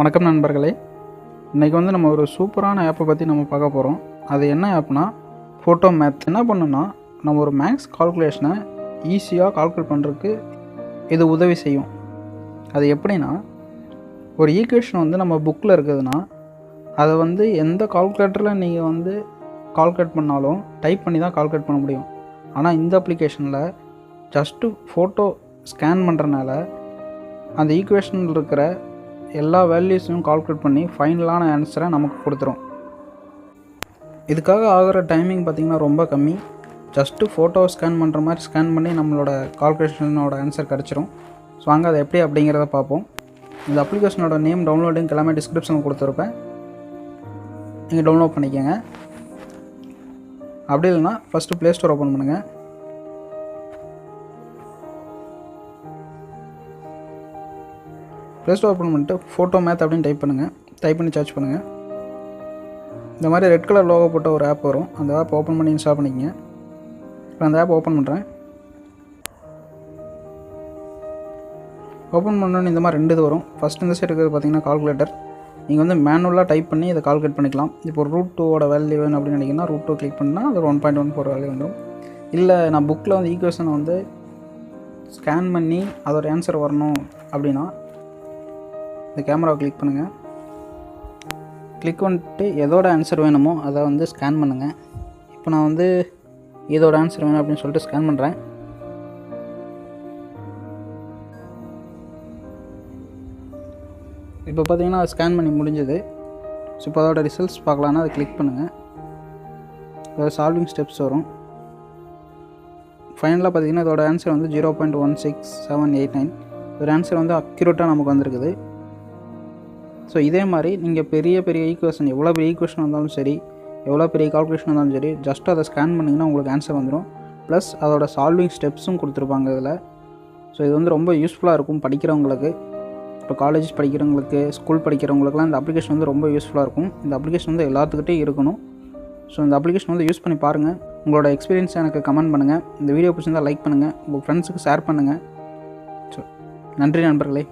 வணக்கம் நண்பர்களே. இன்றைக்கி நம்ம ஒரு சூப்பரான ஆப்பை பற்றி நம்ம பார்க்க போகிறோம். அது என்ன ஆப்னா ஃபோட்டோ மேத். என்ன பண்ணுன்னா நம்ம ஒரு மேக்ஸ் கால்குலேஷனை ஈஸியாக கால்குலேட் பண்ணுறதுக்கு இது உதவி செய்யும். அது எப்படின்னா, ஒரு ஈக்குவேஷன் நம்ம புக்கில் இருக்குதுன்னா அதை எந்த கால்குலேட்டரில் நீங்கள் கால்குலேட் பண்ணாலும் டைப் பண்ணி தான் கால்குலேட் பண்ண முடியும். ஆனால் இந்த அப்ளிகேஷனில் ஜஸ்ட்டு ஃபோட்டோ ஸ்கேன் பண்ணுறனால அந்த ஈக்குவேஷனில் இருக்கிற எல்லா வேல்யூஸையும் கால்குலேட் பண்ணி ஃபைனலான ஆன்சரை நமக்கு கொடுத்துரும். இதுக்காக ஆகிற டைமிங் பார்த்திங்கன்னா ரொம்ப கம்மி. ஜஸ்ட்டு ஃபோட்டோ ஸ்கேன் பண்ணுற மாதிரி ஸ்கேன் பண்ணி நம்மளோட கால்குலேஷனோட ஆன்சர் கிடச்சிரும். ஸோ அங்கே அதை எப்படி அப்படிங்கிறத பார்ப்போம். இந்த அப்ளிகேஷனோட நேம், டவுன்லோடிங் எல்லாமே டிஸ்கிரிப்ஷனில் கொடுத்துருப்பேன், நீங்கள் டவுன்லோட் பண்ணிக்கோங்க. அப்படி இல்லைன்னா ஃபஸ்ட்டு ப்ளே ஸ்டோர் ஓப்பன் பண்ணுங்கள். ப்ளே ஸ்டோர் ஓப்பன் பண்ணிட்டு ஃபோட்டோ மேத் அப்படின்னு டைப் பண்ணி சர்ச் பண்ணுங்கள். இந்த மாதிரி ரெட் கலர் லோகோ போட்ட ஒரு ஆப் வரும். அந்த ஆப் ஓப்பன் பண்ணி இன்ஸ்டால் பண்ணிக்கங்க. இப்போ அந்த ஆப் ஓப்பன் பண்ணுறேன். ஓப்பன் பண்ணோன்னு இந்த மாதிரி 2 இது வரும். ஃபஸ்ட் இந்த சைடு இருக்கிறது பார்த்திங்கன்னா கால்குலேட்டர். நீங்கள் மேனுவலாக டைப் பண்ணி இதை கால்குலேட் பண்ணிக்கலாம். இப்போ √2 வேல்யூ வேணும் அப்படின்னு நினைக்கிங்கன்னா √2 கிளிக் பண்ணால் அது 1.14 வேல்யூ வந்துடும். இல்லை நான் புக்கில் ஈக்குவேஷனை ஸ்கேன் பண்ணி அதோட ஆன்சர் வரணும் அப்படின்னா இந்த கேமராவை கிளிக் பண்ணுங்கள். கிளிக் பண்ணிட்டு எதோட ஆன்சர் வேணுமோ அதை ஸ்கேன் பண்ணுங்கள். இப்போ நான் இதோட ஆன்சர் வேணும் அப்படின்னு சொல்லிட்டு ஸ்கேன் பண்ணுறேன். இப்போ பார்த்தீங்கன்னா அது ஸ்கேன் பண்ணி முடிஞ்சது. ஸோ இப்போ அதோட ரிசல்ட்ஸ் பார்க்கலான்னா அதை கிளிக் பண்ணுங்கள். அதோட சால்விங் ஸ்டெப்ஸ் வரும். ஃபைனலாக பார்த்தீங்கன்னா இதோட ஆன்சர் 0.16789. ஒரு ஆன்சர் அக்யூரேட்டாக நமக்கு வந்திருக்குது. ஸோ இதே மாதிரி நீங்கள் பெரிய ஈக்குவேஷன், எவ்வளோ பெரிய ஈக்குவேஷன் வந்தாலும் சரி, எவ்வளோ பெரிய கால்குலேஷன் வந்தாலும் சரி, ஜஸ்ட் அதை ஸ்கேன் பண்ணிங்கன்னா உங்களுக்கு ஆன்சர் வந்துடும். ப்ளஸ் அதோட சால்விங் ஸ்டெப்ஸும் கொடுத்துருப்பாங்க இதில். ஸோ இது ரொம்ப யூஸ்ஃபுல்லாக இருக்கும் படிக்கிறவங்களுக்கு. இப்போ காலேஜ் படிக்கிறவங்களுக்கு, ஸ்கூல் படிக்கிறவங்களுக்குலாம் இந்த அப்ளிகேஷன் ரொம்ப யூஸ்ஃபுல்லாக இருக்கும். இந்த அப்ளிகேஷன் எல்லாத்துக்கிட்டே இருக்கணும். ஸோ இந்த அப்ளிகேஷன் யூஸ் பண்ணி பாருங்கள். உங்களோட எக்ஸ்பீரியன்ஸ் எனக்கு கமெண்ட் பண்ணுங்கள். இந்த வீடியோ பிடிச்சிருந்தால் லைக் பண்ணுங்கள், உங்கள் ஃப்ரெண்ட்ஸுக்கு ஷேர் பண்ணுங்கள். ஸோ நன்றி நண்பர்களே.